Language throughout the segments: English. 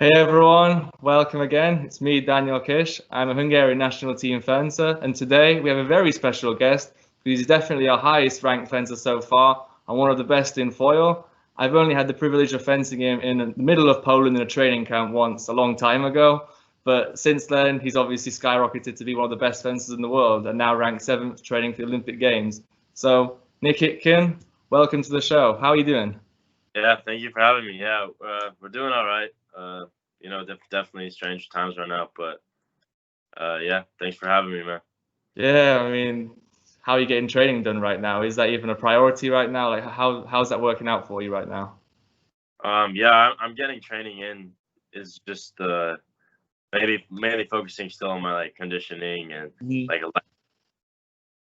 Hey everyone, welcome again. It's me, Daniel Kish. I'm a Hungarian national team fencer, and today we have a very special guest who's definitely our highest ranked fencer so far and one of the best in foil. I've only had the privilege of fencing him in the middle of Poland in a training camp once a long time ago, but since then he's obviously skyrocketed to be one of the best fencers in the world and now ranked 7th training for the Olympic Games. So, Nick Itkin, welcome to the show. How are you doing? Yeah, thank you for having me. Yeah, we're doing all right. Definitely strange times right now, but yeah, thanks for having me, man. Yeah, I mean, how are you getting training done right now? Is that even a priority right now? Like, how's that working out for you right now? Yeah, I'm getting training in. Is just maybe mainly focusing still on my like conditioning and Mhm. like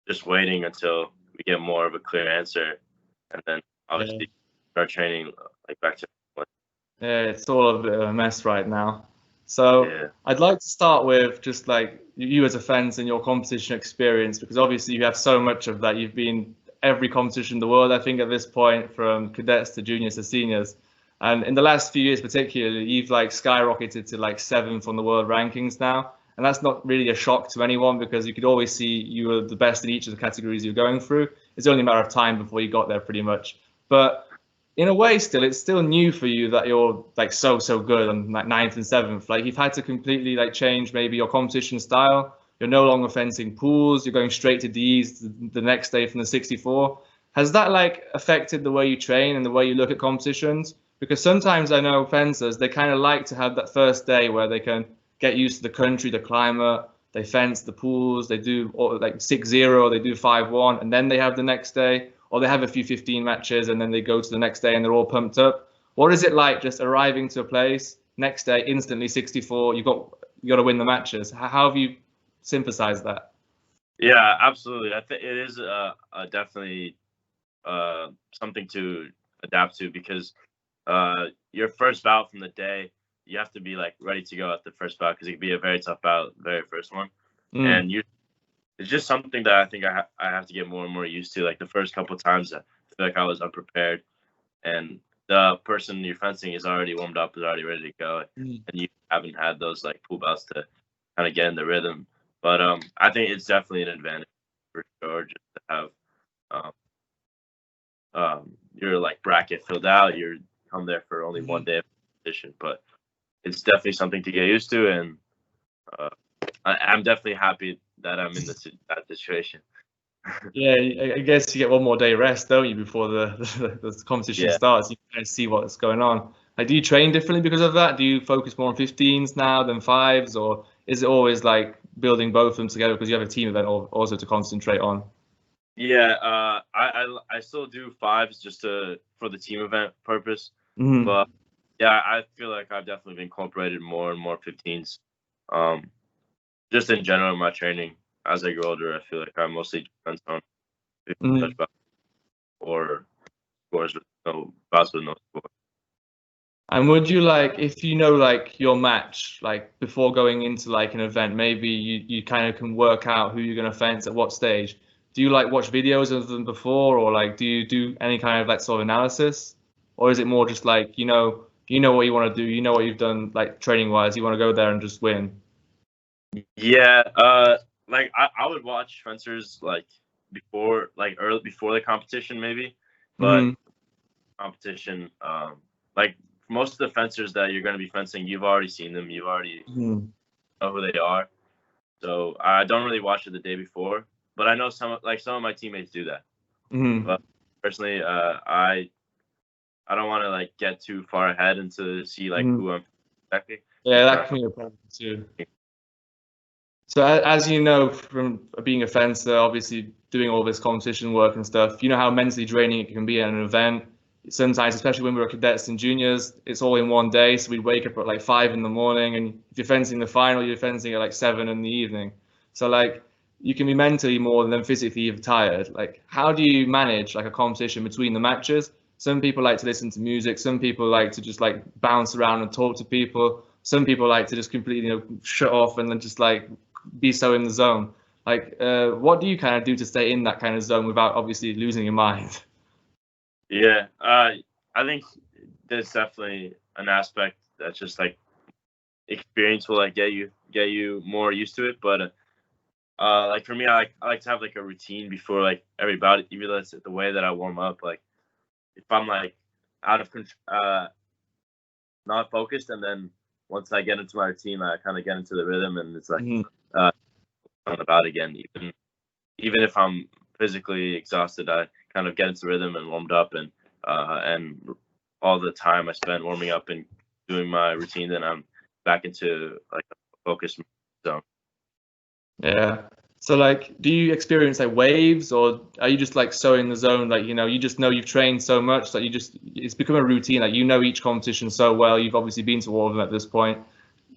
just waiting until we get more of a clear answer, and then Yeah, obviously start training like back to. yeah, it's all a bit of a mess right now. So Yeah. I'd like to start with just like you as a fence and your competition experience, because obviously you have so much of that. You've been every competition in the world, I think, at this point, from cadets to juniors to seniors. And in the last few years, particularly, you've like skyrocketed to like 7th on the world rankings now. And that's not really a shock to anyone because you could always see you were the best in each of the categories you're going through. It's only a matter of time before you got there, pretty much. But in a way, still, it's still new for you that you're like so good on like 9th and 7th. Like you've had to completely like change maybe your competition style. You're no longer fencing pools. You're going straight to D's the next day from the 64. Has that like affected the way you train and the way you look at competitions? Because sometimes I know fencers, they kind of like to have that first day where they can get used to the country, the climate. They fence the pools. They do like 6-0. They do 5-1, and then they have the next day, or they have a few 15 matches and then they go to the next day and they're all pumped up. What is it like just arriving to a place next day instantly 64? You got to win the matches. How have you synthesized that? Yeah, absolutely. I think it is definitely something to adapt to because your first bout from the day, you have to be like ready to go at the first bout because it could be a very tough bout, very first one, Mm, and it's just something that I think I have to get more and more used to. Like the first couple of times, I feel like I was unprepared, and the person you're fencing is already warmed up, is already ready to go, mm, and you haven't had those like pool bouts to kind of get in the rhythm. But I think it's definitely an advantage for sure just to have um, your like bracket filled out. You're come there for only one mm. day of competition, but it's definitely something to get used to, and uh, I'm definitely happy that I'm in that situation. Yeah, I guess you get one more day rest, don't you, before the competition Yeah, starts? You kind of see what's going on. Like, do you train differently because of that? Do you focus more on 15s now than fives, or is it always like building both of them together because you have a team event also to concentrate on? yeah. I still do fives just to for the team event purpose, Mm. but yeah, I feel like I've definitely incorporated more and more 15s. Um, just in general in my training as I grow older, I feel like I mostly depends on 15 Mm. touch or scores with no bouts with no score. And would you like, if you know like your match, like before going into like an event, maybe you kind of can work out who you're going to fence at what stage. Do you like watch videos of them before, or like do you do any kind of like sort of analysis, or is it more just like you know what you want to do, you know what you've done like training wise, you want to go there and just win? Yeah, like I would watch fencers like before, like early before the competition maybe, but Hmm. competition, like most of the fencers that you're going to be fencing, you've already seen them, you already Hmm. know who they are. So I don't really watch it the day before, but I know some of my teammates do that. Hmm. But personally, I don't want to like get too far ahead and to see like Hmm. who I'm expecting Yeah, because that can be a problem too. So as you know from being a fencer, obviously doing all this competition work and stuff, you know how mentally draining it can be at an event. Sometimes, especially when we were cadets and juniors, it's all in one day. So we'd wake up at like 5 in the morning, and if you're fencing the final, you're fencing at like 7 in the evening. So like you can be mentally more than physically tired. Like how do you manage like a competition between the matches? Some people like to listen to music. Some people like to just like bounce around and talk to people. Some people like to just completely shut off and then just like be so in the zone. Like, what do you kind of do to stay in that kind of zone without obviously losing your mind? yeah, I think there's definitely an aspect that's just like experience will like get you more used to it. But like for me, I like to have like a routine before like every bout, even though it's the way that I warm up. Like if I'm like out of not focused, and then once I get into my routine, I kind of get into the rhythm, and it's like on about again. Even if I'm physically exhausted, I kind of get into rhythm and warmed up, and all the time I spent warming up and doing my routine, then I'm back into like a focus zone. Yeah. So like, do you experience like waves, or are you just like so in the zone, like, you just know you've trained so much that it's become a routine, like each competition so well, you've obviously been to all of them at this point,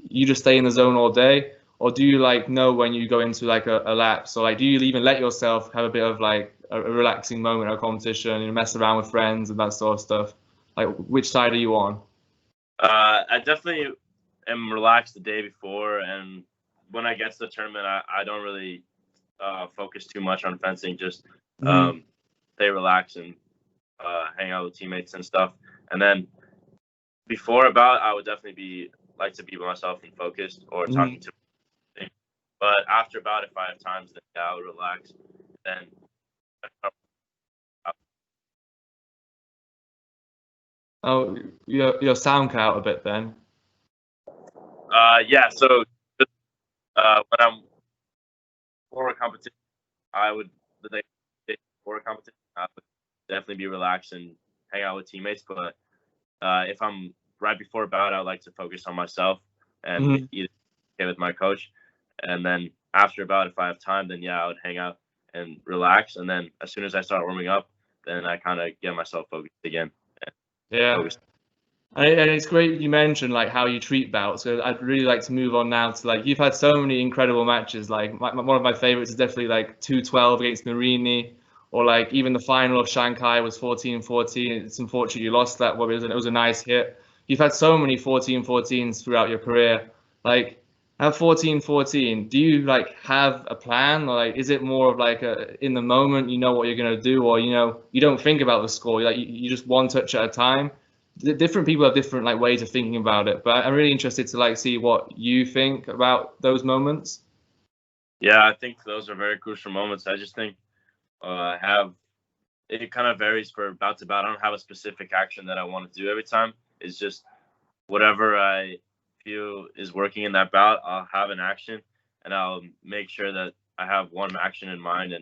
you just stay in the zone all day? Or do you like know when you go into like a lapse, or like do you even let yourself have a bit of like a relaxing moment at a competition, mess around with friends and that sort of stuff? Like, which side are you on? I definitely am relaxed the day before, and when I get to the tournament, I don't really focus too much on fencing. Just stay relaxed and hang out with teammates and stuff. And then before a bout, I would definitely like to be by myself and focused, or talking to. But after about, if I have times, then I would relax. Then Oh, your sound cut out a bit then. yeah. So when I'm for a competition, the day before a competition, I would definitely be relaxed and hang out with teammates. But if I'm right before a bout, I would like to focus on myself and either get with my coach. And then after a bout, if I have time, then I would hang out and relax. And then as soon as I start warming up, then I kind of get myself focused again. Focused. And it's great you mentioned like how you treat bouts. So I'd really like to move on now to like, you've had so many incredible matches. Like one of my favorites is definitely like 2-12 against Marini, or like even the final of Shanghai was 14-14. It's unfortunate you lost that, but it was a nice hit. You've had so many 14-14s throughout your career. Like at 14-14, do you like have a plan, or like is it more of like in the moment you know what you're gonna do, or you don't think about the score, like you just one touch at a time? Different people have different like ways of thinking about it, but I'm really interested to like see what you think about those moments. Yeah, I think those are very crucial moments. I just think it kind of varies for bout to bout. I don't have a specific action that I want to do every time. It's just whatever I feel is working in that bout, I'll have an action, and I'll make sure that I have one action in mind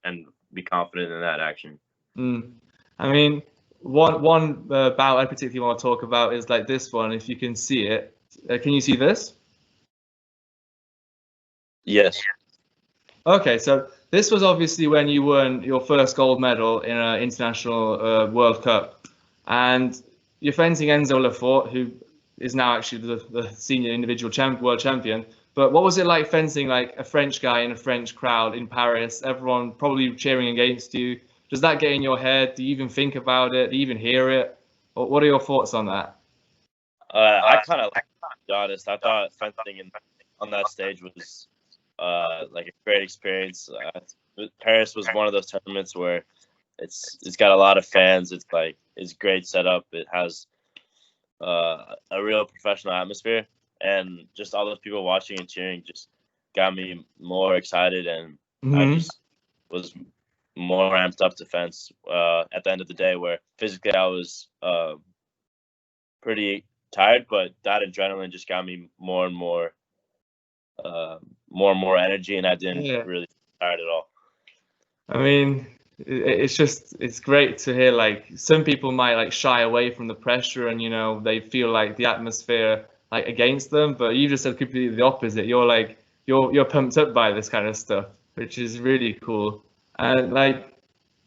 and be confident in that action. I mean, one bout I particularly want to talk about is like this one. If you can see it, can you see this? Yes. Okay, so this was obviously when you won your first gold medal in an international World Cup, and you're fencing Enzo Lefort, who is now actually the senior individual world champion. But what was it like fencing like a French guy in a French crowd in Paris? Everyone probably cheering against you. Does that get in your head? Do you even think about it? Do you even hear it? Or what are your thoughts on that? I kind of, like, to be honest, I thought fencing on that stage was like a great experience. Paris was one of those tournaments where it's got a lot of fans. It's great setup. It has a real professional atmosphere, and just all those people watching and cheering just got me more excited, and I just was more amped up to fence at the end of the day, where physically I was pretty tired, but that adrenaline just got me more and more energy, and I didn't really get tired at all. I mean, it's great to hear. Like some people might like shy away from the pressure, and they feel like the atmosphere like against them, but you just said completely the opposite. You're like you're pumped up by this kind of stuff, which is really cool. And like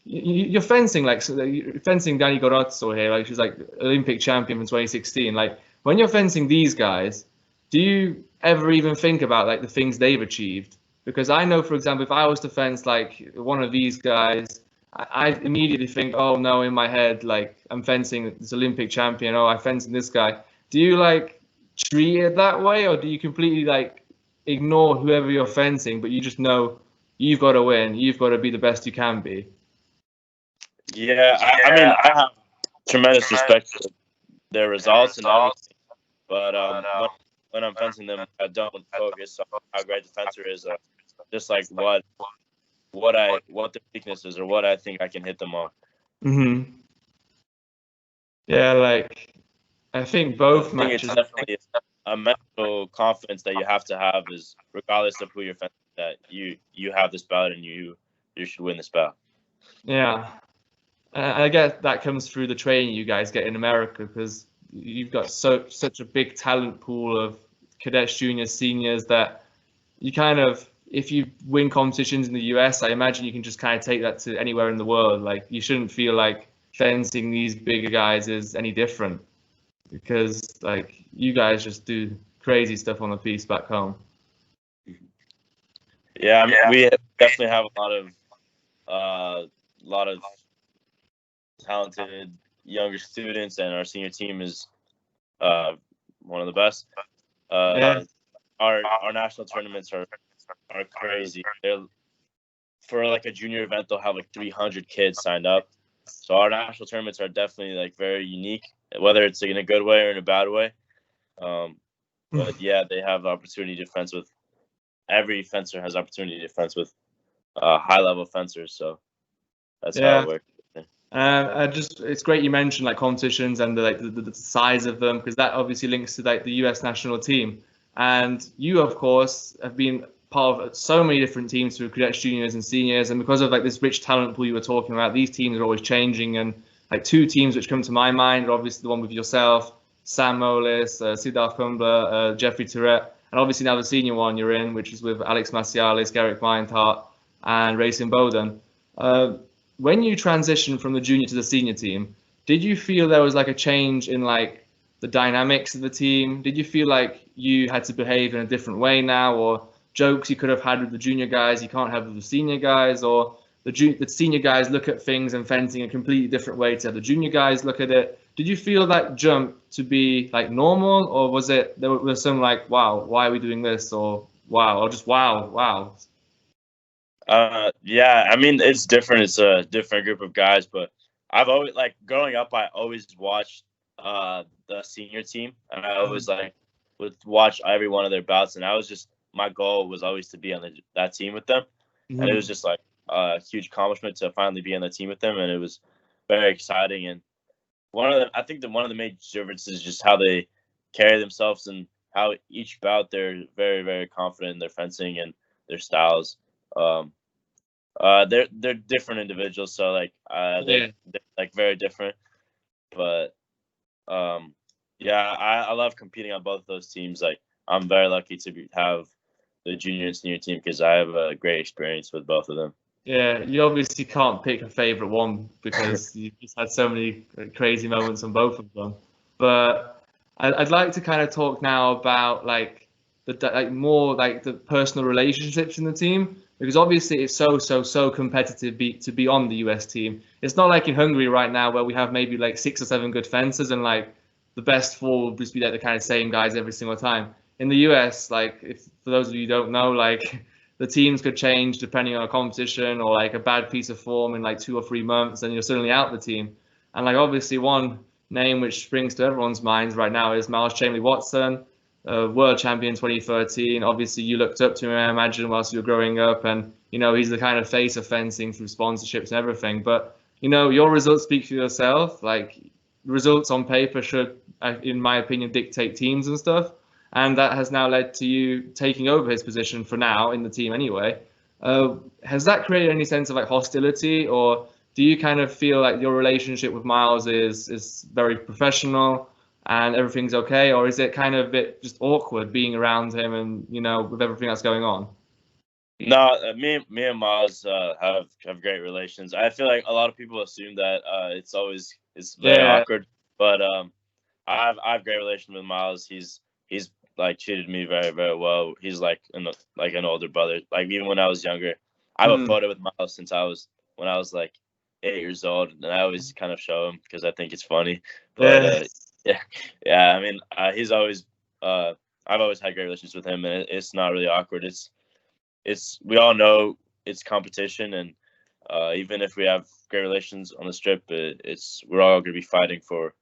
you're fencing, like you're fencing Dani Gorazzo here, like she's like Olympic champion from 2016. Like when you're fencing these guys, do you ever even think about like the things they've achieved? Because I know, for example, if I was to fence like one of these guys, I immediately think, oh no, in my head, like I'm fencing this Olympic champion. Oh, I'm fencing this guy. Do you like treat it that way, or do you completely like ignore whoever you're fencing, but you just know you've got to win, you've got to be the best you can be? Yeah, I mean, I have tremendous respect for their results and everything, but when I'm fencing them, I don't focus on how great the fencer is, just like what their weakness is or what I think I can hit them on. Mm-hmm. Yeah, like I think both I think it's matches. definitely a mental confidence that you have to have, is regardless of who you're fencing, that you have this bout and you should win this bout. Yeah, I guess that comes through the training you guys get in America, because you've got such a big talent pool of cadets, juniors, seniors, that you kind of, if you win competitions in the US, I imagine you can just kind of take that to anywhere in the world. Like, you shouldn't feel like fencing these bigger guys is any different, because like you guys just do crazy stuff on the piece back home. Yeah, I mean, we definitely have a lot of talented younger students, and our senior team is one of the best. Yeah. Our national tournaments are crazy. For like a junior event, they'll have like 300 kids signed up. So our national tournaments are definitely like very unique, whether it's in a good way or in a bad way. But yeah, they have the opportunity to fence with. Every fencer has opportunity to fence with high level fencers. So that's how it works. It's great you mentioned like competitions and the size of them, because that obviously links to like the US national team. And you, of course, have been part of so many different teams through cadets, juniors, and seniors. And because of like this rich talent pool you were talking about, these teams are always changing. And like two teams which come to my mind are obviously the one with yourself, Sam Molis, Siddharth Kumbla, Jeffrey Tourette, and obviously now the senior one you're in, which is with Alex Macialis, Garrick Meinhardt, and Racing Bowden. When you transitioned from the junior to the senior team, did you feel there was like a change in like the dynamics of the team? Did you feel like you had to behave in a different way now, or jokes you could have had with the junior guys you can't have with the senior guys, or the senior guys look at things and fencing a completely different way to have the junior guys look at it? Did you feel that jump to be like normal, or was it there was some like, wow, why are we doing this, or wow, or just wow? Yeah, I mean, it's different. It's a different group of guys, but I've always, like, growing up, I always watched the senior team, and I always like would watch every one of their bouts, and my goal was always to be on that team with them, and it was just like a huge accomplishment to finally be on the team with them, and it was very exciting. And I think that one of the major differences is just how they carry themselves, and how each bout they're very, very confident in their fencing and their styles. They're different individuals, so like they're like very different. But yeah, I love competing on both of those teams. Like, I'm very lucky to have the junior and senior team, because I have a great experience with both of them. Yeah, you obviously can't pick a favorite one because you've just had so many crazy moments on both of them. But I'd like to kind of talk now about like more like the personal relationships in the team, because obviously it's so competitive to be on the US team. It's not like in Hungary right now where we have maybe like 6 or 7 good fencers, and like the best 4 will just be like the kind of same guys every single time. In the US, like, if for those of you who don't know, like the teams could change depending on a competition, or like a bad piece of form in like 2 or 3 months, and you're suddenly out the team. And like obviously one name which springs to everyone's minds right now is Miles Chamberlain Watson, world champion 2013. Obviously you looked up to him, I imagine, whilst you were growing up, and you know he's the kind of face of fencing through sponsorships and everything. But you know your results speak for yourself. Like, results on paper should, in my opinion, dictate teams and stuff. And that has now led to you taking over his position for now in the team anyway. Has that created any sense of like hostility, or do you kind of feel like your relationship with Miles is very professional and everything's okay, or is it kind of a bit just awkward being around him and you know with everything that's going on? No, me and Miles have great relations. I feel like a lot of people assume that it's very awkward, but I have great relations with Miles. He's like treated me very, very well. He's like an older brother. Like, even when I was younger, I have a photo with Miles since when I was like 8 years old, and I always kind of show him because I think it's funny. But yeah. I mean, he's always I've always had great relations with him, and it's not really awkward. We all know it's competition, and even if we have great relations on the strip, we're all going to be fighting for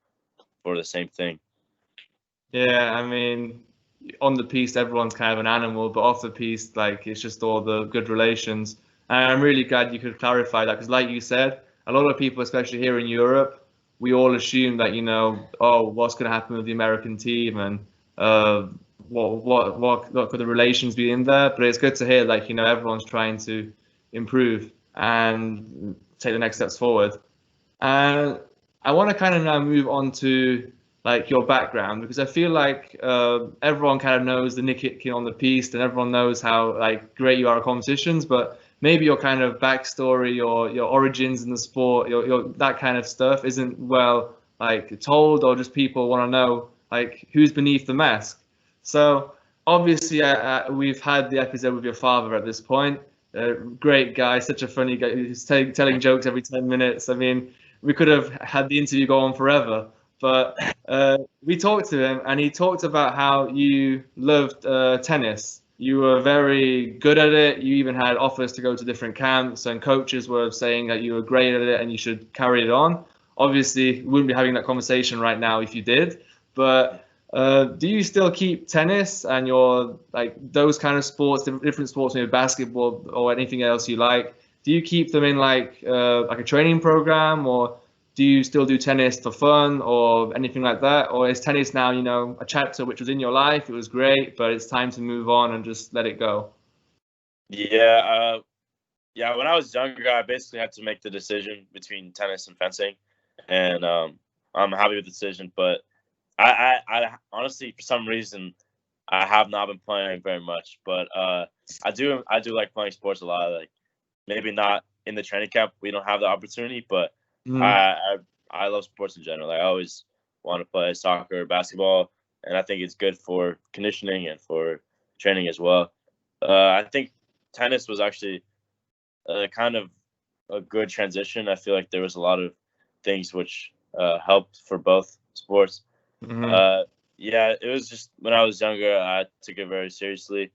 the same thing. Yeah, I mean, on the piste everyone's kind of an animal, but off the piste, like, it's just all the good relations. And I'm really glad you could clarify that, because like you said, a lot of people, especially here in Europe, we all assume that, you know, oh, what's going to happen with the American team, and what could the relations be in there? But it's good to hear, like, you know, everyone's trying to improve and take the next steps forward. And I want to kind of now move on to like your background, because I feel like everyone kind of knows the Nick Itkin on the piste, and everyone knows how like great you are at competitions, but maybe your kind of backstory, your origins in the sport, your that kind of stuff isn't well like told, or just people want to know like who's beneath the mask. So obviously, we've had the episode with your father at this point. Great guy, such a funny guy. He's telling jokes every 10 minutes. I mean, we could have had the interview go on forever, but we talked to him, and he talked about how you loved tennis. You were very good at it. You even had offers to go to different camps, and coaches were saying that you were great at it and you should carry it on. Obviously, we wouldn't be having that conversation right now if you did, but do you still keep tennis and your like those kind of sports, different sports, maybe basketball or anything else you like? Do you keep them in like a training program, or do you still do tennis for fun or anything like that? Or is tennis now, you know, a chapter which was in your life, it was great, but it's time to move on and just let it go? Yeah, yeah. When I was younger, I basically had to make the decision between tennis and fencing, and I'm happy with the decision. But I honestly, for some reason, I have not been playing very much. But I do like playing sports a lot. Like maybe not in the training camp, we don't have the opportunity, but I love sports in general. I always want to play soccer, basketball, and I think it's good for conditioning and for training as well. I think tennis was actually kind of a good transition. I feel like there was a lot of things which helped for both sports. Yeah, it was just when I was younger, I took it very seriously,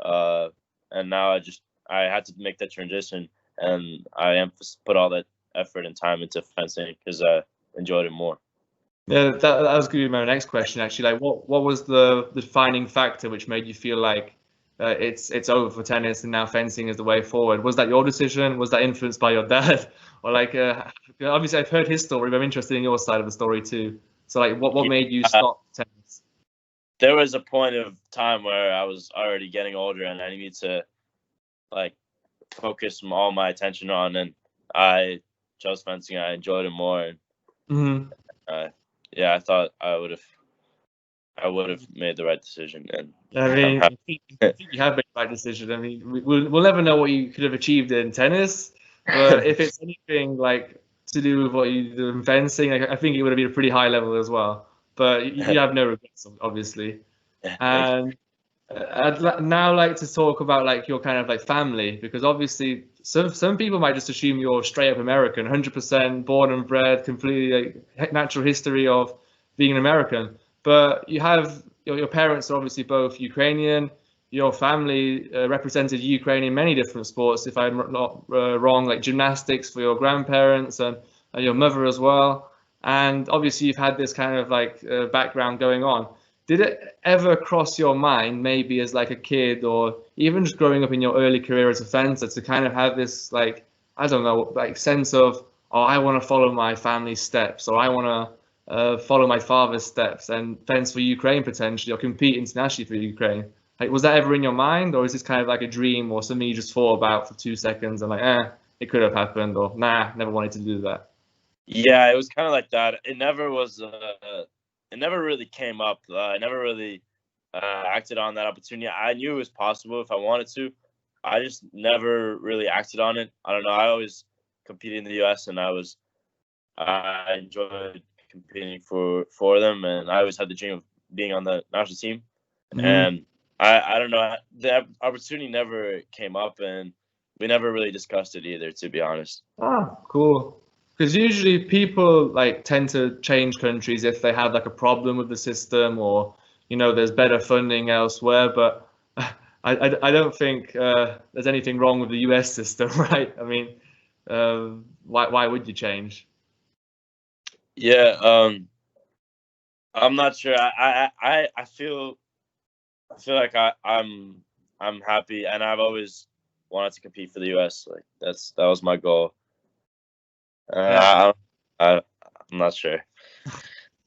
and now I had to make that transition, and I put all that effort and time into fencing because I enjoyed it more. Yeah, that was going to be my next question actually. Like, what was the defining factor which made you feel like it's over for tennis and now fencing is the way forward? Was that your decision? Was that influenced by your dad? Or like, obviously I've heard his story, but I'm interested in your side of the story too. So like, what made you stop tennis? There was a point of time where I was already getting older and I needed to like focus all my attention on, and I chose fencing. I enjoyed it more, and yeah, I thought I would have made the right decision. And I mean, I think you have made the right decision. I mean, we'll never know what you could have achieved in tennis, but if it's anything like to do with what you do in fencing, I think it would have been a pretty high level as well. But you have no regrets, obviously. And I'd now like to talk about like your kind of like family, because obviously some people might just assume you're straight up American, 100% born and bred, completely like natural history of being an American. But you have your parents are obviously both Ukrainian. Your family represented Ukraine in many different sports, if I'm not wrong, like gymnastics for your grandparents and your mother as well. And obviously you've had this kind of like background going on. Did it ever cross your mind, maybe as like a kid or even just growing up in your early career as a fencer, to kind of have this like, I don't know, like sense of, oh, I want to follow my family's steps, or I want to follow my father's steps and fence for Ukraine potentially, or compete internationally for Ukraine? Like, was that ever in your mind, or is this kind of like a dream or something you just thought about for 2 seconds and like, it could have happened, or nah, never wanted to do that? Yeah, it was kind of like that. It never was. It never really came up. I never really acted on that opportunity. I knew it was possible if I wanted to. I just never really acted on it. I don't know. I always competed in the U.S. and I enjoyed competing for them, and I always had the dream of being on the national team. And I don't know. The opportunity never came up, and we never really discussed it either, to be honest. Ah, cool. Because usually people like tend to change countries if they have like a problem with the system, or you know there's better funding elsewhere. But I don't think there's anything wrong with the US system, right? I mean, why would you change? Yeah, I'm not sure. I feel feel like I'm happy, and I've always wanted to compete for the U.S. Like that was my goal. Yeah. I'm not sure.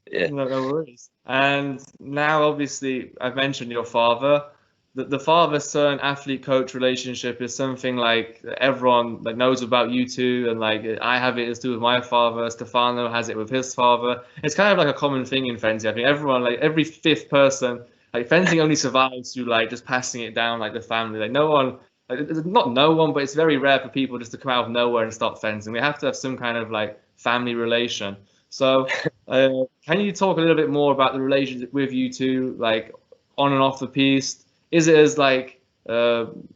Yeah. No worries. And now, obviously, I've mentioned your father. The father-son athlete-coach relationship is something like everyone like knows about you two, and like I have it as too with my father. Stefano has it with his father. It's kind of like a common thing in fencing. I think everyone, like every fifth person, like fencing only survives through like just passing it down like the family. Like no one, like, not no one, but it's very rare for people just to come out of nowhere and start fencing. We have to have some kind of like family relation. So, can you talk a little bit more about the relationship with you two, like on and off the piste? Is it as like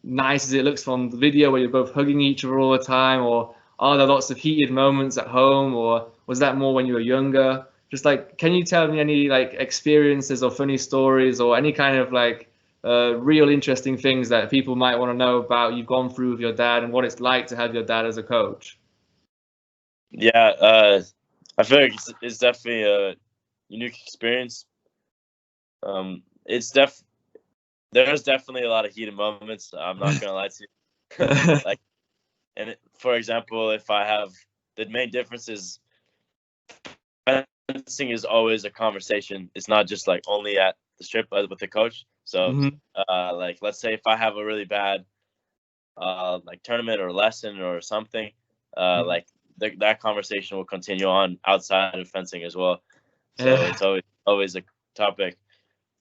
nice as it looks from the video, where you're both hugging each other all the time, or are there lots of heated moments at home, or was that more when you were younger? Just like, can you tell me any like experiences or funny stories, or any kind of like real interesting things that people might want to know about you've gone through with your dad and what it's like to have your dad as a coach? Yeah. I feel like it's definitely a unique experience. It's there's definitely a lot of heated moments. I'm not gonna lie to you. Like, for example, if I have the main difference is fencing is always a conversation. It's not just like only at the strip with the coach. So, like, let's say if I have a really bad like tournament or lesson or something, like that conversation will continue on outside of fencing as well. So it's always a topic,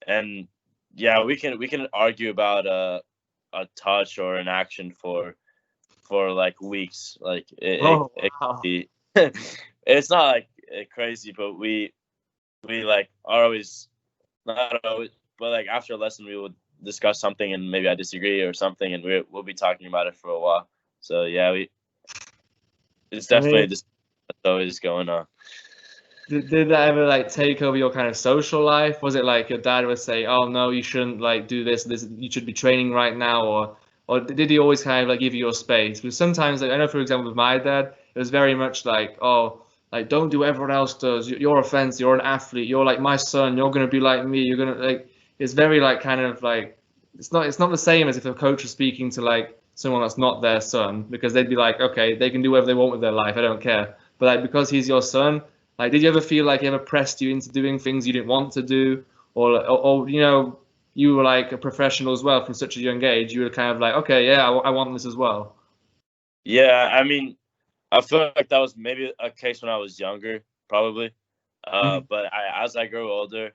and yeah, we can argue about a touch or an action for like weeks. Like it could be, it's not like crazy, but we like are always not always, but like after a lesson we would discuss something and maybe I disagree or something, and we'll be talking about it for a while. So yeah, it's definitely just always going on. Did that ever like take over your kind of social life? Was it like your dad would say, "Oh no, you shouldn't like do this. You should be training right now," or did he always kind of like give you your space? Because sometimes, like, I know, for example, with my dad, it was very much like, "Oh, like don't do what everyone else does. You're a fence. You're an athlete. You're like my son. You're gonna be like me. You're gonna like." It's very like kind of like it's not the same as if a coach was speaking to like someone that's not their son, because they'd be like, "Okay, they can do whatever they want with their life. I don't care." But like because he's your son, like, did you ever feel like he ever pressed you into doing things you didn't want to do, or you know, you were like a professional as well from such a young age? You were kind of like, okay, yeah, I want this as well. Yeah, I mean, I feel like that was maybe a case when I was younger, probably. But as I grew older,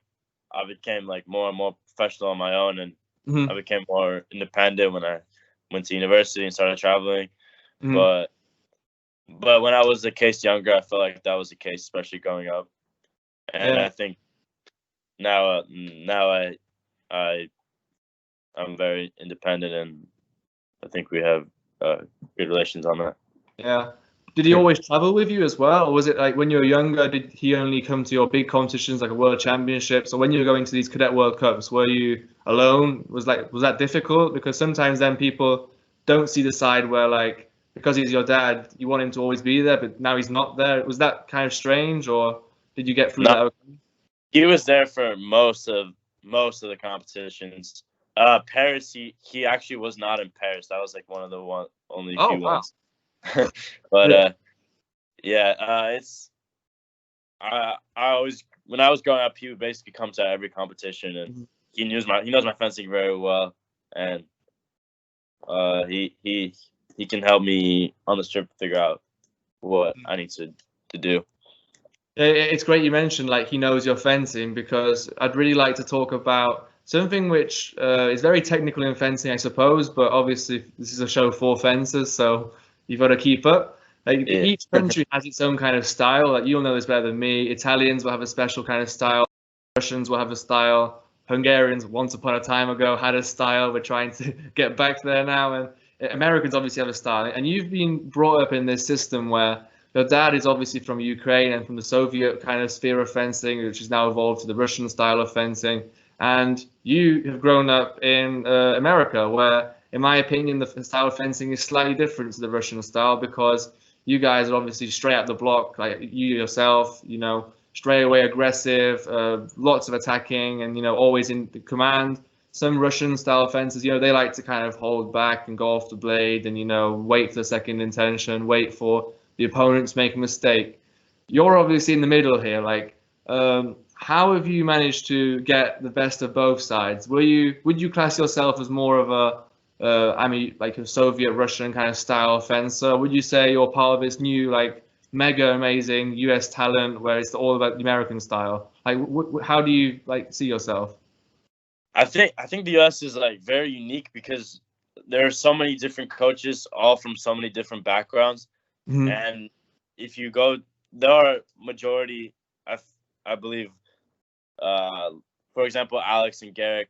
I became like more and more professional on my own, and I became more independent when I went to university and started traveling. But when I was the case younger, I felt like that was the case, especially growing up. And I think now I'm very independent, and I think we have good relations on that. Yeah. Did he always travel with you as well, or was it like when you were younger? Did he only come to your big competitions like a World Championships, or when you were going to these Cadet World Cups? Were you alone? Was that difficult? Because sometimes then people don't see the side where like because he's your dad, you want him to always be there, but now he's not there. Was that kind of strange, or did you get through that okay? He was there for most of the competitions. Paris, he actually was not in Paris. That was like one of the only few ones. But it's I always, when I was growing up, he would basically come to every competition, and he knows my fencing very well, and he can help me on the strip figure out what I need to do. It's great you mentioned like he knows your fencing, because I'd really like to talk about something which is very technical in fencing, I suppose, but obviously this is a show for fencers, so you've got to keep up. Like each country has its own kind of style. Like you'll know this better than me. Italians will have a special kind of style. Russians will have a style. Hungarians, once upon a time ago, had a style. We're trying to get back there now, and Americans obviously have a style. And you've been brought up in this system where your dad is obviously from Ukraine and from the Soviet kind of sphere of fencing, which has now evolved to the Russian style of fencing. And you have grown up in America, where, in my opinion, the style of fencing is slightly different to the Russian style, because you guys are obviously straight out the block, like you yourself, you know, straight away aggressive, lots of attacking, and, you know, always in command. some Russian style fences, they like to kind of hold back and go off the blade and, wait for the second intention, wait for the opponent to make a mistake. You're obviously in the middle here. Like, how have you managed to get the best of both sides? Would you class yourself as more of like a Soviet Russian kind of style fencer? Would you say you're part of this new, like, mega amazing US talent where it's all about the American style? Like, how do you like see yourself? I think the US is like very unique because there are so many different coaches, all from so many different backgrounds. Mm-hmm. And if you go, there are majority, I believe, for example, Alex and Garrick,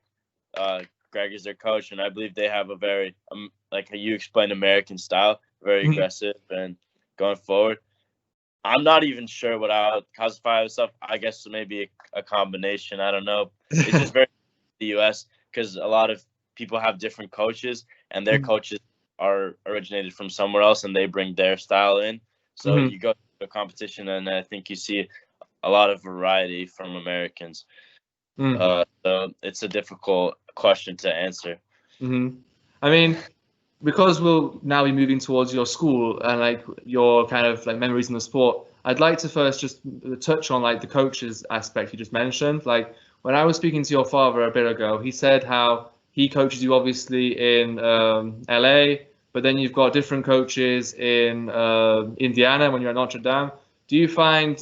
Greg is their coach, and I believe they have a very, like you explained, American style, very aggressive and going forward. I'm not even sure what I would classify myself. I guess maybe a combination. I don't know. It's just very the U.S. because a lot of people have different coaches, and their coaches are originated from somewhere else, and they bring their style in. So you go to a competition, and I think you see a lot of variety from Americans. So it's a difficult question to answer. I mean, because we'll now be moving towards your school and like your kind of like memories in the sport, I'd like to first just touch on like the coaches aspect you just mentioned. Like when I was speaking to your father a bit ago, he said how he coaches you obviously in LA, but then you've got different coaches in Indiana when you're at Notre Dame. Do you find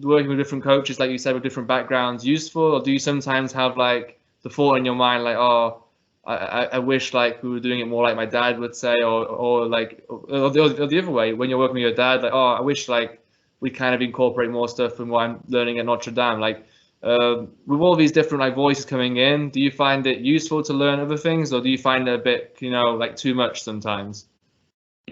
working with different coaches, like you said, with different backgrounds useful, or do you sometimes have like the thought in your mind like, oh, I wish like we were doing it more like my dad would say, or the other way, when you're working with your dad, like, oh, I wish like we kind of incorporate more stuff from what I'm learning at Notre Dame. Like with all these different like voices coming in, do you find it useful to learn other things, or do you find it a bit, like too much sometimes?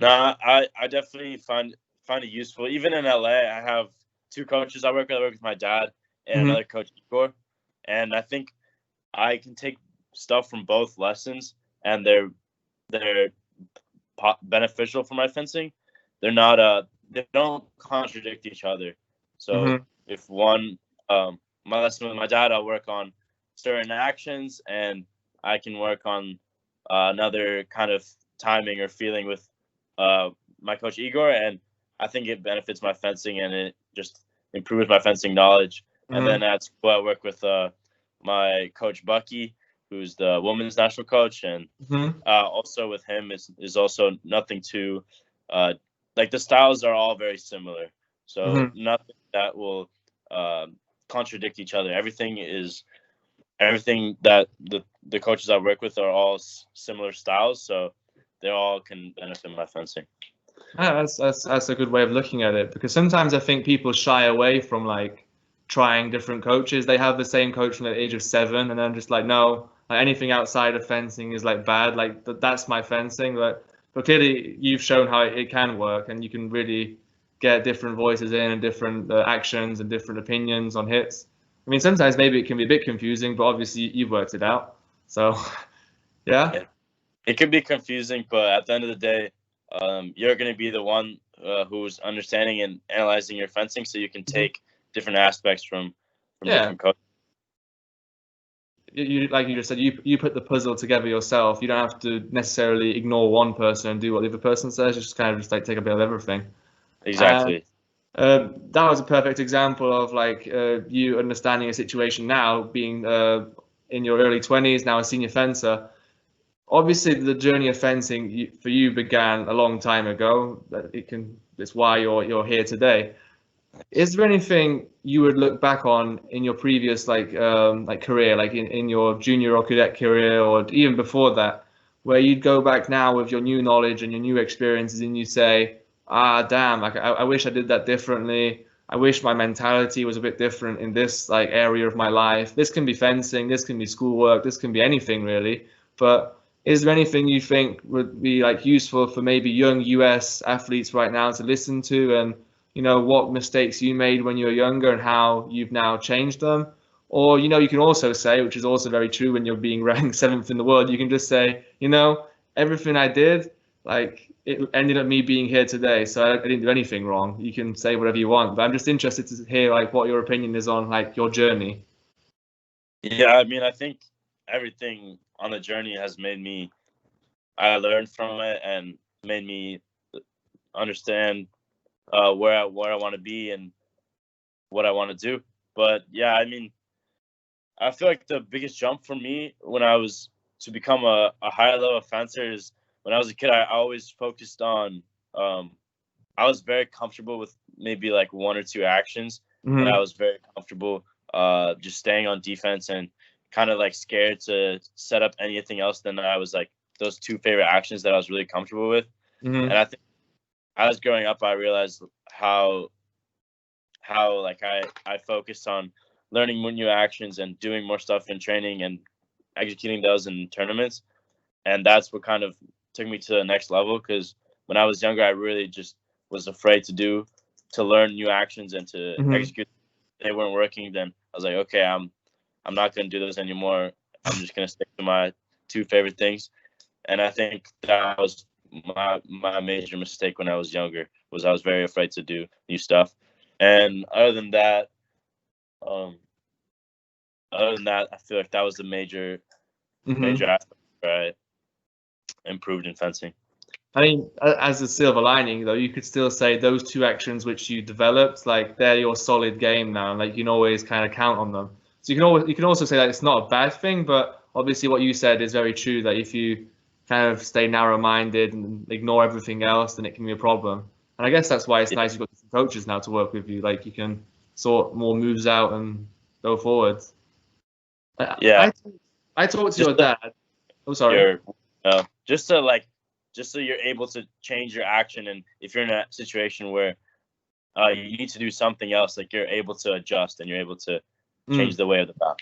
No, I definitely find it useful. Even in LA, I have two coaches I work with. I work with my dad and another coach, Igor, and I think I can take stuff from both lessons, and they're beneficial for my fencing. They're not they don't contradict each other. So if one my lesson with my dad, I'll work on certain actions, and I can work on another kind of timing or feeling with my coach Igor, and I think it benefits my fencing and it just improves my fencing knowledge. And then at school, I work with my coach Bucky, who's the women's national coach, and also with him is also nothing too like the styles are all very similar, so nothing that will contradict each other. Everything that the coaches I work with are all similar styles, so they all can benefit my fencing. That's a good way of looking at it, because sometimes I think people shy away from like trying different coaches. They have the same coach from the age of 7, and then just like, no, like, anything outside of fencing is like bad. Like that's my fencing. But clearly you've shown how it can work, and you can really get different voices in and different actions and different opinions on hits. I mean, sometimes maybe it can be a bit confusing, but obviously you've worked it out. So, yeah. It could be confusing, but at the end of the day, you're going to be the one who's understanding and analyzing your fencing, so you can take different aspects from different coaches. You like you just said, you put the puzzle together yourself. You don't have to necessarily ignore one person and do what the other person says. You just kind of just like take a bit of everything. Exactly. That was a perfect example of like you understanding a situation now, being in your early 20s, now a senior fencer. Obviously, the journey of fencing for you began a long time ago. It's why you're here today. Is there anything you would look back on in your previous like career, like in your junior or cadet career, or even before that, where you'd go back now with your new knowledge and your new experiences, and you say, damn, like I wish I did that differently. I wish my mentality was a bit different in this like area of my life. This can be fencing, this can be schoolwork, this can be anything really. But is there anything you think would be like useful for maybe young US athletes right now to listen to, and what mistakes you made when you were younger and how you've now changed them? Or, you can also say, which is also very true when you're being ranked 7th in the world, you can just say, everything I did, like it ended up me being here today. So I didn't do anything wrong. You can say whatever you want, but I'm just interested to hear like what your opinion is on like your journey. Yeah, I mean, I think everything on the journey has made me. I learned from it and made me understand where I want to be and what I want to do. But yeah, I mean, I feel like the biggest jump for me when I was to become a higher level fencer is when I was a kid. I always focused on. I was very comfortable with maybe like one or two actions, and I was very comfortable just staying on defense and kind of like scared to set up anything else than I was like those two favorite actions that I was really comfortable with. And I think as growing up, I realized how like I focused on learning more new actions and doing more stuff in training and executing those in tournaments. And that's what kind of took me to the next level, because when I was younger, I really just was afraid to learn new actions and to execute. If they weren't working, then I was like, okay, I'm not going to do those anymore. I'm just going to stick to my two favorite things. And I think that was my major mistake when I was younger, was I was very afraid to do new stuff. And other than that, I feel like that was the major aspect where I improved in fencing. I mean, as a silver lining, though, you could still say those two actions which you developed, like they're your solid game now, and like you can always kind of count on them. So you can also say that it's not a bad thing, but obviously what you said is very true, that if you kind of stay narrow-minded and ignore everything else, then it can be a problem. And I guess that's why it's nice you've got some coaches now to work with you. Like you can sort more moves out and go forwards. Yeah, I talked to your dad. Oh, sorry. Just so you're able to change your action, and if you're in a situation where you need to do something else, like you're able to adjust and you're able to change the way of the bat.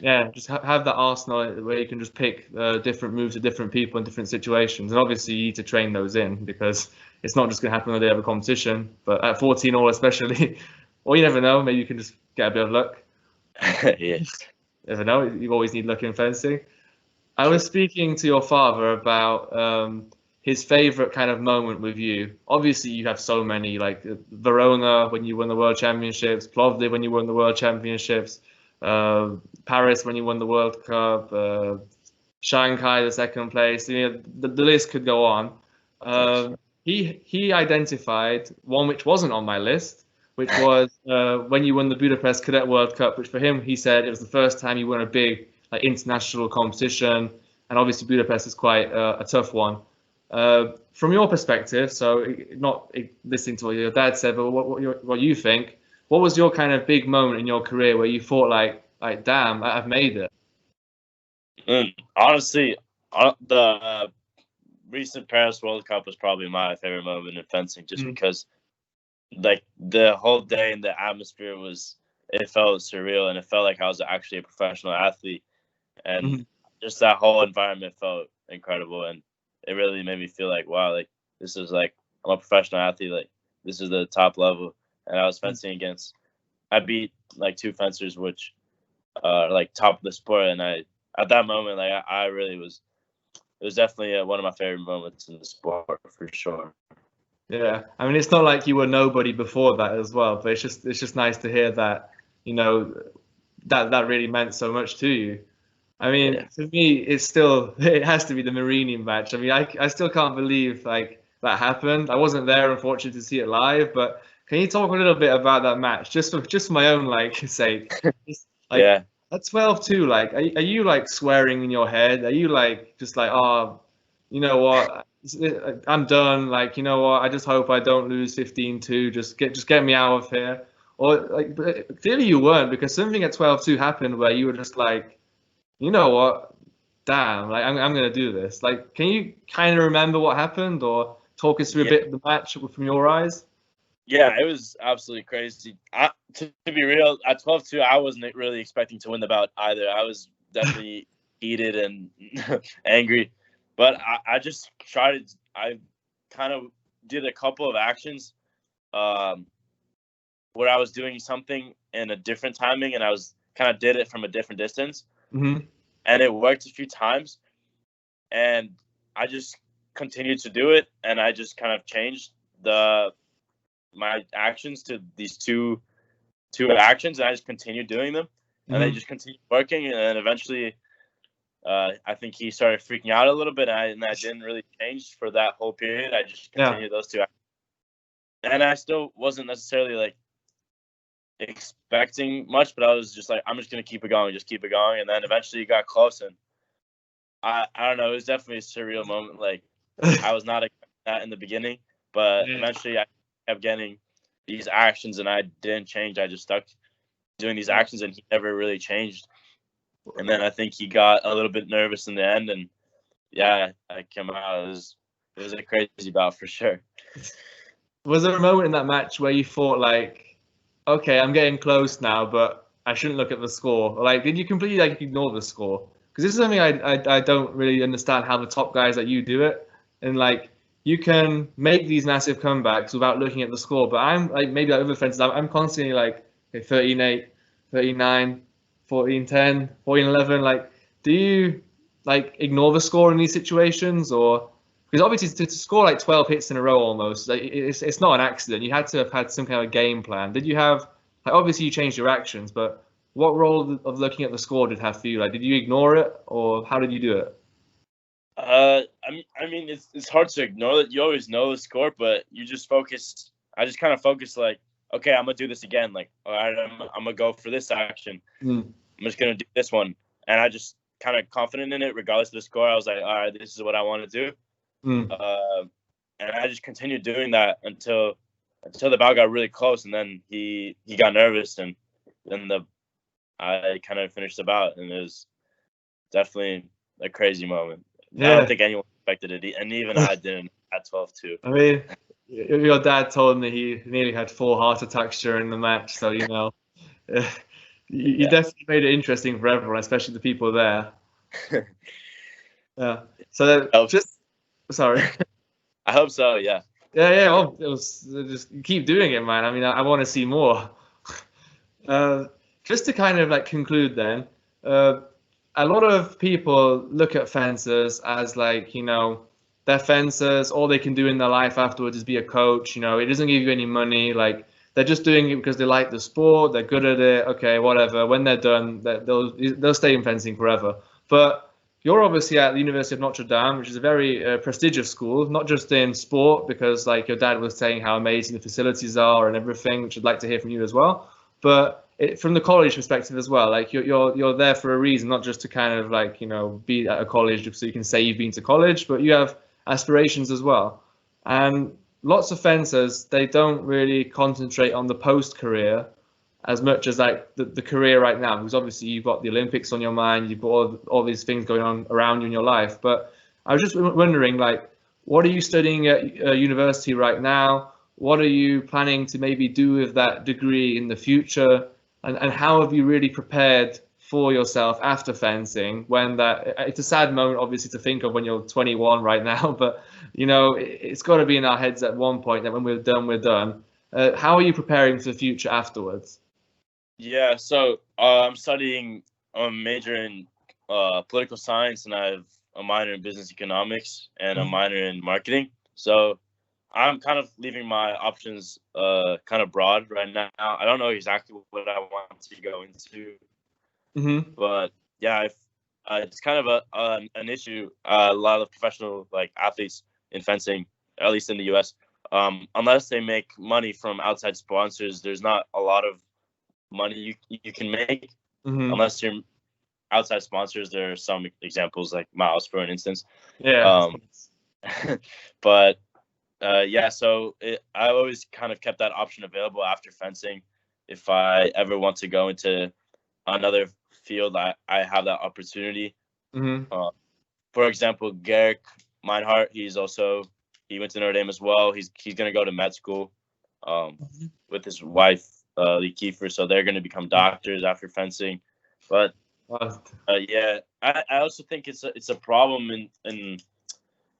Yeah, just have that arsenal where you can just pick different moves to different people in different situations. And obviously you need to train those in, because it's not just going to happen when they have a competition. But at 14 all especially, or you never know, maybe you can just get a bit of luck. Yes. You never know, you always need luck in fencing. I was speaking to your father about his favorite kind of moment with you. Obviously, you have so many, like Verona when you won the World Championships, Plovdiv when you won the World Championships, Paris when you won the World Cup, Shanghai the second place. You know, the list could go on. He identified one which wasn't on my list, which was when you won the Budapest Cadet World Cup, which for him, he said it was the first time you won a big like international competition, and obviously Budapest is quite a tough one. From your perspective, so not listening to what your dad said, but what you think, what was your kind of big moment in your career where you thought like damn, I've made it? Honestly, the recent Paris World Cup was probably my favorite moment in fencing, just because like the whole day and the atmosphere it felt surreal, and it felt like I was actually a professional athlete. And just that whole environment felt incredible, and it really made me feel like, wow, like this is like I'm a professional athlete, like this is the top level. And I was fencing against, I beat like two fencers which are like top of the sport, and at that moment, like I really was, it was definitely one of my favorite moments in the sport for sure. Yeah, I mean, it's not like you were nobody before that as well, but it's just nice to hear that, you know, that really meant so much to you. I mean, for me, it has to be the Marini match. I mean, I still can't believe like that happened. I wasn't there, unfortunately, to see it live. But can you talk a little bit about that match, just for my own like sake? Like, yeah. At 12-2, like, are you like swearing in your head? Are you like just like, oh, you know what? I'm done. Like, you know what? I just hope I don't lose 15-2. Just get me out of here. Or like, clearly you weren't, because something at 12-2 happened where you were just like, you know what? Damn, like I'm gonna do this. Like, can you kind of remember what happened, or talk us through a bit of the match from your eyes? Yeah, it was absolutely crazy. To be real, at 12-2, I wasn't really expecting to win the bout either. I was definitely heated and angry, but I just tried. I kind of did a couple of actions where I was doing something in a different timing, and I was kind of did it from a different distance. And it worked a few times, and I just continued to do it, and I just kind of changed my actions to these two actions, and I just continued doing them, and they just continued working, and then eventually I think he started freaking out a little bit, and I didn't really change for that whole period. I just continued those two, and I still wasn't necessarily like expecting much, but I was just like, I'm just gonna keep it going, and then eventually it got close, and I don't know, it was definitely a surreal moment. Like I was not expecting that in the beginning, but eventually I kept getting these actions, and I didn't change. I just stuck doing these actions, and he never really changed. And then I think he got a little bit nervous in the end, and yeah, I came out. It was a crazy bout for sure. Was there a moment in that match where you thought like, okay, I'm getting close now, but I shouldn't look at the score? Or, like, did you completely like ignore the score? Because this is something I don't really understand how the top guys like you do it. And like, you can make these massive comebacks without looking at the score. But I'm like, maybe like other fences, I'm constantly like, okay, 13-8, 13-9, 14-10, 14-11. Like, do you like ignore the score in these situations, or because obviously to score like 12 hits in a row almost, like, it's not an accident. You had to have had some kind of game plan. Did you have like, obviously you changed your actions, but what role of looking at the score did it have for you? Like, did you ignore it, or how did you do it? I mean, it's hard to ignore it. You always know the score, but you just focus. I just kind of focus like, okay, I'm gonna do this again. Like, all right, I'm gonna go for this action. I'm just gonna do this one, and I just kind of confident in it, regardless of the score. I was like, all right, this is what I want to do, and I just continued doing that until the bout got really close, and then he got nervous, and then I kind of finished the bout, and it was definitely a crazy moment. Yeah. I don't think anyone expected it, and even I didn't at 12-2. I mean, your dad told me he nearly had 4 heart attacks during the match, so you know, you definitely made it interesting for everyone, especially the people there. Yeah. So sorry. I hope so. Yeah. Yeah. Well, it was just keep doing it, man. I mean, I want to see more. Just to kind of like conclude, then. A lot of people look at fencers as like, you know, they're fencers. All they can do in their life afterwards is be a coach. You know, it doesn't give you any money. Like, they're just doing it because they like the sport. They're good at it. Okay, whatever. When they're done, they'll stay in fencing forever. But you're obviously at the University of Notre Dame, which is a very prestigious school, not just in sport, because like your dad was saying how amazing the facilities are and everything, which I'd like to hear from you as well. But from the college perspective as well, like you're there for a reason, not just to kind of like, you know, be at a college so you can say you've been to college, but you have aspirations as well. And lots of fencers, they don't really concentrate on the post-career as much as like the career right now, because obviously you've got the Olympics on your mind, you've got all these things going on around you in your life. But I was just wondering, like, what are you studying at university right now? What are you planning to maybe do with that degree in the future? And how have you really prepared for yourself after fencing when it's a sad moment obviously to think of when you're 21 right now, but you know, it's got to be in our heads at one point that when we're done. How are you preparing for the future afterwards? Yeah, so I'm studying a major in political science, and I have a minor in business economics and a minor in marketing. So I'm kind of leaving my options kind of broad right now. I don't know exactly what I want to go into, but yeah, it's kind of an issue. A lot of professional like athletes in fencing, at least in the U.S., unless they make money from outside sponsors, there's not a lot of money you can make unless you're outside sponsors. There are some examples like Miles, for an instance. Yeah. But yeah, so I always kind of kept that option available after fencing. If I ever want to go into another field, I have that opportunity. For example, Garrick Meinhardt, he went to Notre Dame as well. He's going to go to med school with his wife, Lee Kiefer, so they're going to become doctors after fencing. But yeah, I also think it's a problem in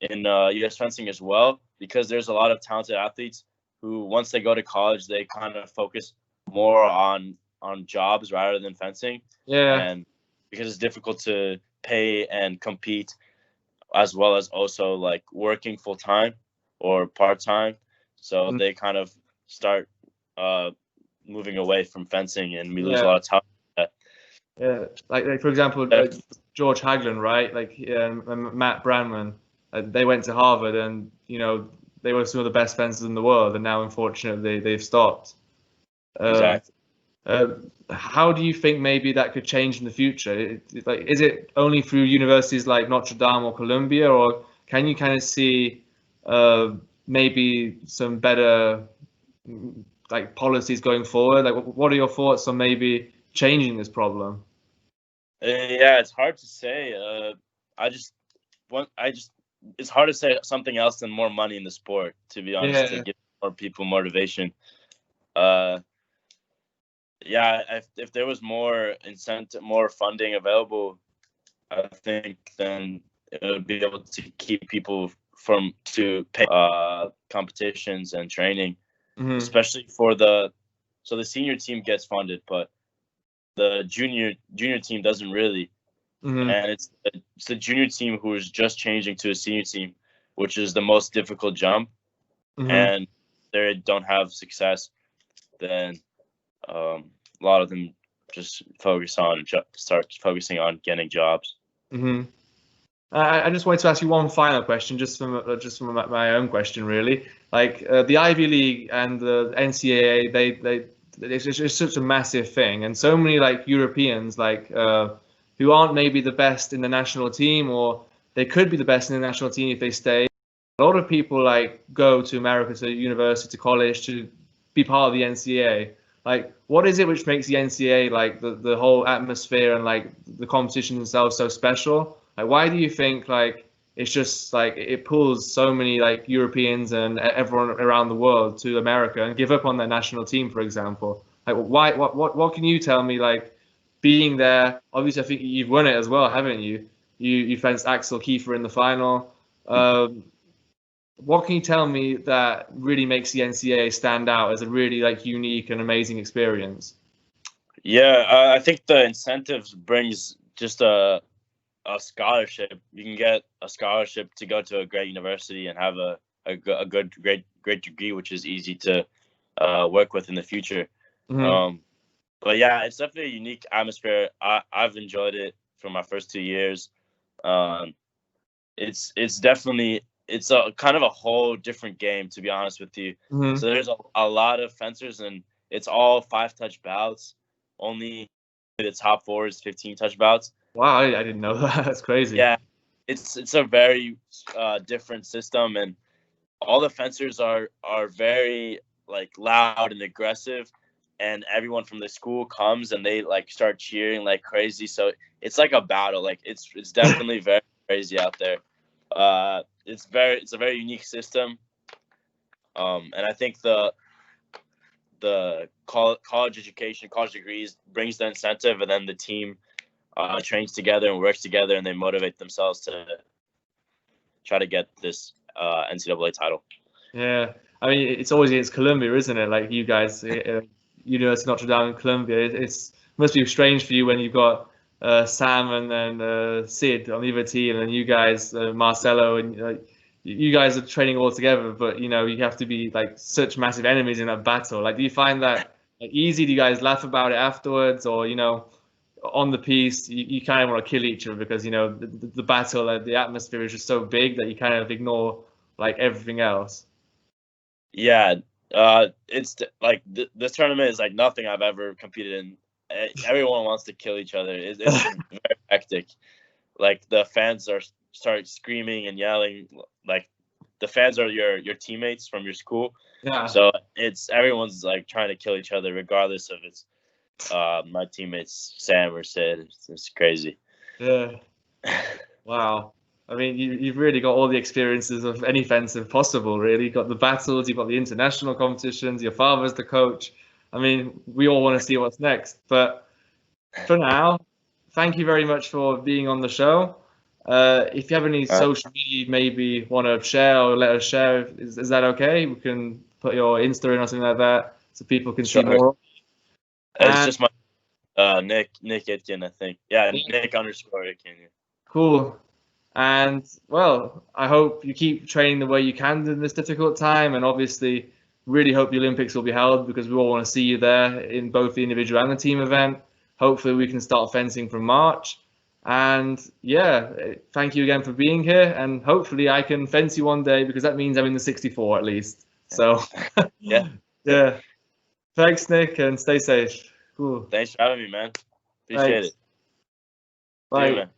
U.S. fencing as well, because there's a lot of talented athletes who, once they go to college, they kind of focus more on jobs rather than fencing. Yeah. And because it's difficult to pay and compete, as well as also like working full time or part time, so they kind of start moving away from fencing, and we lose a lot of time. Yeah, like for example, George Hagelin, right? Like Matt Brandman, they went to Harvard, and they were some of the best fencers in the world, and now unfortunately they've stopped. Exactly. How do you think maybe that could change in the future? Like, is it only through universities like Notre Dame or Columbia, or can you kind of see maybe some better like policies going forward? Like, what are your thoughts on maybe changing this problem? Yeah, it's hard to say. It's hard to say something else than more money in the sport, to be honest, to Yeah. give more people motivation. Yeah, if there was more incentive, more funding available, I think then it would be able to keep people to pay competitions and training, especially for the senior team gets funded, but the junior team doesn't really. And it's the junior team who is just changing to a senior team, which is the most difficult jump, and they don't have success. Then a lot of them just start focusing on getting jobs. I just wanted to ask you one final question, just from my own question, really. Like the Ivy League and the NCAA, it's just such a massive thing, and so many like Europeans, like who aren't maybe the best in the national team, or they could be the best in the national team if they stay. A lot of people like go to America, to university, to college, to be part of the NCAA. Like, what is it which makes the NCAA, like the whole atmosphere and like the competition themselves, so special? Like, why do you think like it's just like it pulls so many like Europeans and everyone around the world to America and give up on their national team, for example? Like, why? What can you tell me? Like, being there, obviously, I think you've won it as well, haven't you? You fenced Axel Kiefer in the final. What can you tell me that really makes the NCAA stand out as a really like unique and amazing experience? Yeah, I think the incentives brings just a scholarship. You can get a scholarship to go to a great university and have a great degree, which is easy to work with in the future. But yeah, it's definitely a unique atmosphere. I've enjoyed it for my first 2 years. It's definitely a kind of a whole different game, to be honest with you. So there's a lot of fencers, and it's all 5-touch bouts. Only the top 4 is 15-touch bouts. Wow, I didn't know that. That's crazy. Yeah, it's a very different system, and all the fencers are very like loud and aggressive, and everyone from the school comes and they like start cheering like crazy. So it's like a battle. Like it's definitely very crazy out there. It's a very unique system, and I think the college education, college degrees brings the incentive, and then the team trains together and works together, and they motivate themselves to try to get this NCAA title. Yeah, I mean, it's always against Columbia, isn't it? Like you guys, University of Notre Dame and Columbia. It must be strange for you when you've got Sam and then Sid on the other team, and you guys, Marcelo, and you guys are training all together. But you have to be like such massive enemies in that battle. Like, do you find that like, easy? Do you guys laugh about it afterwards, or on the piece, you kind of want to kill each other because the battle, the atmosphere is just so big that you kind of ignore like everything else. Yeah, it's like this tournament is like nothing I've ever competed in. Everyone wants to kill each other. It's very hectic. Like the fans start screaming and yelling. Like the fans are your teammates from your school. Yeah. So everyone's like trying to kill each other, regardless of it's my teammates Sam or Sid. It's crazy. Yeah. Wow. I mean, you've really got all the experiences of any fencer possible, really. You've got the battles, you've got the international competitions, your father's the coach. I mean, we all want to see what's next. But for now, thank you very much for being on the show. If you have any social media you maybe want to share or let us share, is that okay? We can put your Insta in or something like that so people can see more. It's just my Nick Itkin, I think. Yeah, Nick _Itkin. Cool. And well, I hope you keep training the way you can in this difficult time, and obviously really hope the Olympics will be held because we all want to see you there in both the individual and the team event. Hopefully we can start fencing from March. And yeah, thank you again for being here. And hopefully I can fence you one day, because that means I'm in the 64 at least. So Yeah. yeah. Thanks, Nick, and stay safe. Cool. Thanks for having me, man. Appreciate Thanks. it. Bye. See you, man.